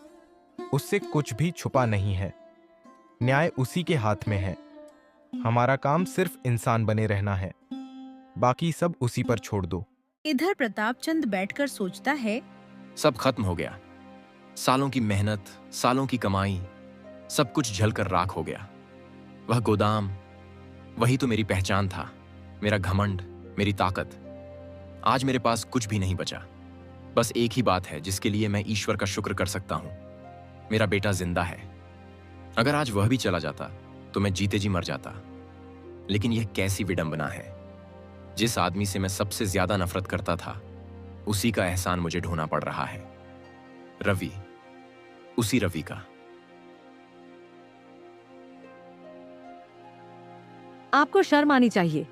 उससे कुछ भी छुपा नहीं है। न्याय उसी के हाथ में है। हमारा काम सिर्फ इंसान बने रहना है, बाकी सब उसी पर छोड़ दो। इधर प्रतापचंद बैठकर सोचता है, सब खत्म हो गया। सालों की मेहनत, सालों की कमाई, सब कुछ जलकर राख हो गया। वह गोदाम, वही तो मेरी पहचान था, मेरा घमंड, मेरी ताकत। आज मेरे पास कुछ भी नहीं बचा। बस एक ही बात है जिसके लिए मैं ईश्वर का शुक्र कर सकता हूं। मेरा बेटा जिंदा है। अगर आज वह भी चला जाता तो मैं जीते जी मर जाता। लेकिन यह कैसी विडंबना है। जिस आदमी से मैं सबसे ज्यादा नफरत करता था, उसी का एहसान मुझे ढोना पड़ रहा है। रवि, उसी रवि का। आपको शर्म आनी चाहिए।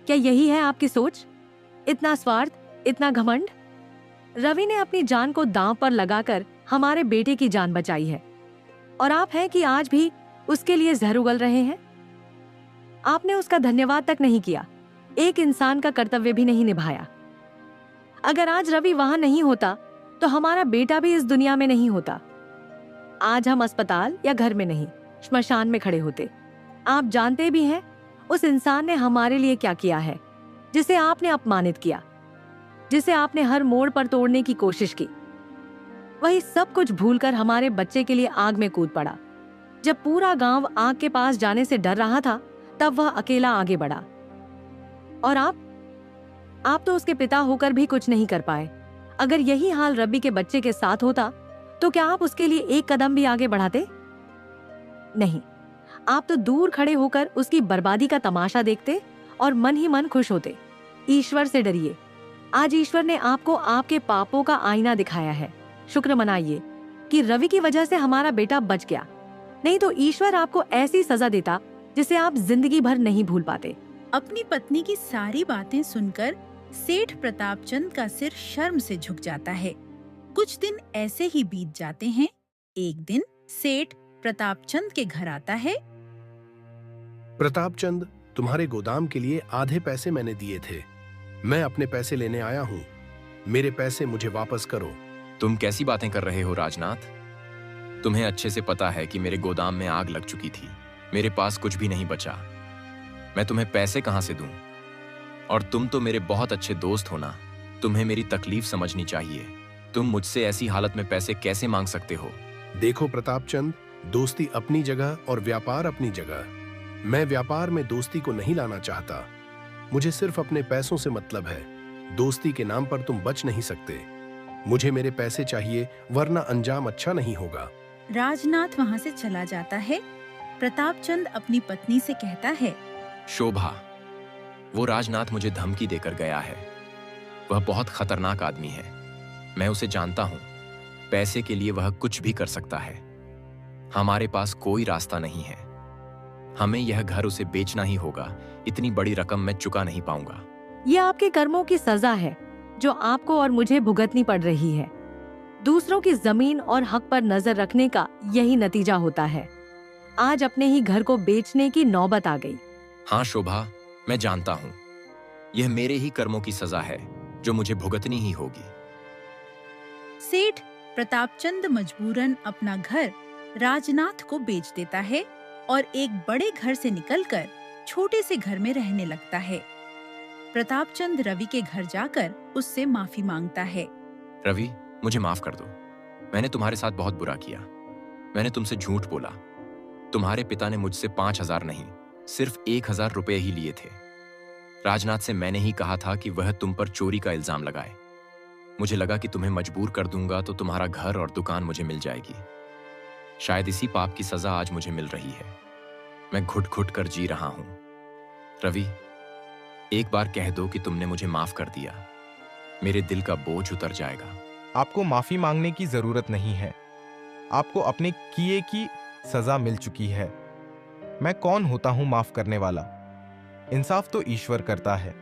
क्या यही है आपकी सोच? इतना स्वार्थ, इतना घमंड। रवि ने अपनी जान को दांव पर लगाकर हमारे बेटे की जान बचाई है, और आप हैं कि आज भी उसके लिए जहर उगल रहे हैं। आपने उसका धन्यवाद तक नहीं किया, एक इंसान का कर्तव्य भी नहीं निभाया। अगर आज रवि वहां नहीं होता तो हमारा बेटा भी इस दुनिया में नहीं होता। आज हम अस्पताल या घर में नहीं, श्मशान में खड़े होते। आप जानते भी हैं उस इंसान ने हमारे लिए क्या किया है, जिसे आपने अपमानित किया, जिसे आपने हर मोड़ पर तोड़ने की कोशिश की। वही सब कुछ भूलकर हमारे बच्चे के लिए आग में कूद पड़ा। जब पूरा गांव आग के पास जाने से डर रहा था, तब वह अकेला आगे बढ़ा। और आप तो उसके पिता होकर भी कुछ नहीं कर पाए। अगर यही हाल रवि के बच्चे के साथ होता तो क्या आप उसके लिए एक कदम भी आगे बढ़ाते? नहीं, आप तो दूर खड़े होकर उसकी बर्बादी का तमाशा देखते और मन ही मन खुश होते। ईश्वर से डरिए। आज ईश्वर ने आपको आपके पापों का आईना दिखाया है। शुक्र मनाइए कि रवि की वजह से हमारा बेटा बच गया, नहीं तो ईश्वर आपको ऐसी सजा देता जिसे आप जिंदगी भर नहीं भूल पाते। अपनी पत्नी की सारी बातें सुनकर सेठ प्रतापचंद का सिर शर्म से झुक जाता है। कुछ दिन ऐसे ही बीत जाते हैं। एक दिन सेठ प्रतापचंद के घर आता है। प्रतापचंद, तुम्हारे गोदाम के लिए आधे पैसे मैंने दिए थे। मैं अपने पैसे लेने आया हूँ। मेरे पैसे मुझे वापस करो। तुम कैसी बातें कर रहे हो राजनाथ? तुम्हें अच्छे से पता है कि मेरे गोदाम में आग लग चुकी थी। मेरे पास कुछ भी नहीं बचा। मैं तुम्हें पैसे कहां से दूं? और तुम तो मेरे बहुत अच्छे दोस्त हो ना। तुम्हें मेरी तकलीफ समझनी चाहिए। तुम मुझसे ऐसी हालत में पैसे कैसे मांग सकते हो? देखो प्रतापचंद, दोस्ती अपनी जगह और व्यापार अपनी जगह। मैं व्यापार में दोस्ती को नहीं लाना चाहता। मुझे सिर्फ अपने पैसों से मतलब है। दोस्ती के नाम पर तुम बच नहीं सकते। मुझे मेरे पैसे चाहिए, वरना अंजाम अच्छा नहीं होगा। राजनाथ वहाँ से चला जाता है। प्रतापचंद अपनी पत्नी से कहता है, शोभा, वो राजनाथ मुझे धमकी देकर गया है। वह बहुत खतरनाक आदमी है। मैं उसे जानता हूं। पैसे के लिए वह कुछ भी कर सकता है। हमारे पास कोई रास्ता नहीं है। हमें यह घर उसे बेचना ही होगा। इतनी बड़ी रकम मैं चुका नहीं पाऊंगा। यह आपके कर्मों की सजा है जो आपको और मुझे भुगतनी पड़ रही है। दूसरों की जमीन और हक पर नजर रखने का यही नतीजा होता है। आज अपने ही घर को बेचने की नौबत आ गई। हाँ शोभा, मैं जानता हूं। यह मेरे ही कर्मों की सजा है जो मुझे भुगतनी ही होगी। सेठ प्रतापचंद मजबूरन अपना घर राजनाथ को बेच देता है और एक बड़े घर से निकलकर छोटे से घर में रहने लगता है। प्रतापचंद रवि के घर जाकर उससे माफी मांगता है। रवि, मुझे माफ कर दो। मैंने तुम्हारे साथ बहुत बुरा किया। मैंने तुमसे झूठ बोला। तुम्हारे पिता ने मुझसे 5,000 नहीं, सिर्फ 1,000 रुपए ही लिए थे। राजनाथ से मैंने ही कहा था कि वह तुम पर चोरी का इल्जाम लगाए। मुझे लगा कि तुम्हें मजबूर कर दूंगा तो तुम्हारा घर और दुकान मुझे मिल जाएगी। शायद इसी पाप की सजा आज मुझे मिल रही है। मैं घुट घुट कर जी रहा हूं। रवि, एक बार कह दो कि तुमने मुझे माफ कर दिया। मेरे दिल का बोझ उतर जाएगा। आपको माफी मांगने की जरूरत नहीं है। आपको अपने किए की सजा मिल चुकी है। मैं कौन होता हूं माफ करने वाला? इंसाफ तो ईश्वर करता है।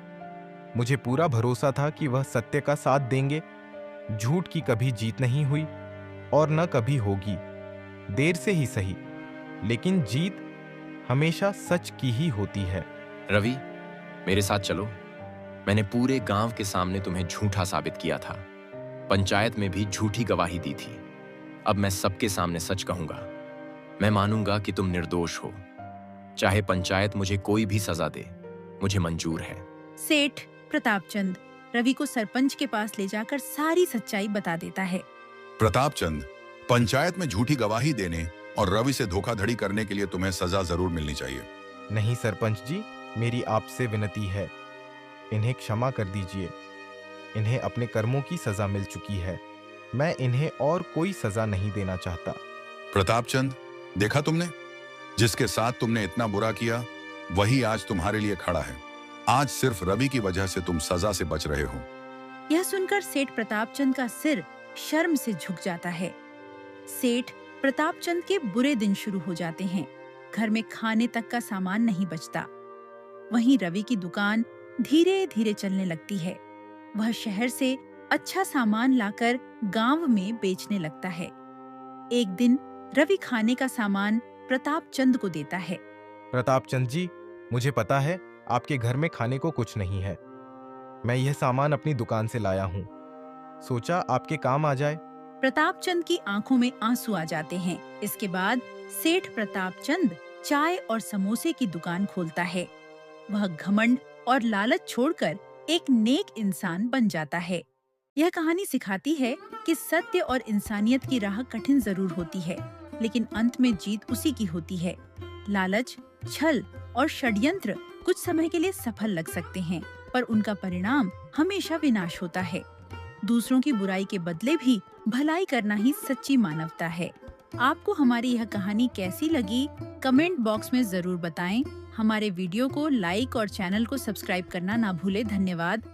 मुझे पूरा भरोसा था कि वह सत्य का साथ देंगे। झूठ की कभी जीत नहीं हुई और न कभी होगी। देर से ही सही, लेकिन जीत हमेशा सच की ही होती है। रवि, मेरे साथ चलो। मैंने पूरे गांव के सामने तुम्हें झूठा साबित किया था। पंचायत में भी झूठी गवाही दी थी। अब मैं सबके सामने सच कहूंगा। मैं मानूंगा कि तुम निर्दोष हो। चाहे पंचायत मुझे कोई भी सजा दे, मुझे मंजूर है। सेठ प्रतापचंद रवि को सरपंच के पास ले जाकर सारी सच्चाई बता देता है। प्रतापचंद, पंचायत में झूठी गवाही देने और रवि से धोखाधड़ी करने के लिए तुम्हें सजा जरूर मिलनी चाहिए। नहीं सरपंच जी, मेरी आपसे विनती है, इन्हें क्षमा कर दीजिए। इन्हें अपने कर्मों की सजा मिल चुकी है। मैं इन्हें और कोई सजा नहीं देना चाहता। प्रतापचंद, देखा तुमने? जिसके साथ तुमने इतना बुरा किया वही आज तुम्हारे लिए खड़ा है। आज सिर्फ रवि की वजह से तुम सजा से बच रहे हो। यह सुनकर सेठ प्रतापचंद का सिर शर्म से झुक जाता है। सेठ प्रतापचंद के बुरे दिन शुरू हो जाते हैं। घर में खाने तक का सामान नहीं बचता। वहीं रवि की दुकान धीरे धीरे चलने लगती है। वह शहर से अच्छा सामान लाकर गांव में बेचने लगता है। एक दिन रवि खाने का सामान प्रतापचंद को देता है। प्रतापचंद जी, मुझे पता है आपके घर में खाने को कुछ नहीं है। मैं यह सामान अपनी दुकान से लाया हूँ। सोचा आपके काम आ जाए। प्रतापचंद की आंखों में आंसू आ जाते हैं। इसके बाद सेठ प्रतापचंद चाय और समोसे की दुकान खोलता है। वह घमंड और लालच छोड़कर एक नेक इंसान बन जाता है। यह कहानी सिखाती है कि सत्य और इंसानियत की राह कठिन जरूर होती है, लेकिन अंत में जीत उसी की होती है। लालच, छल और षड्यंत्र कुछ समय के लिए सफल लग सकते हैं, पर उनका परिणाम हमेशा विनाश होता है। दूसरों की बुराई के बदले भी भलाई करना ही सच्ची मानवता है। आपको हमारी यह कहानी कैसी लगी, कमेंट बॉक्स में जरूर बताएं। हमारे वीडियो को लाइक और चैनल को सब्सक्राइब करना ना भूलें। धन्यवाद।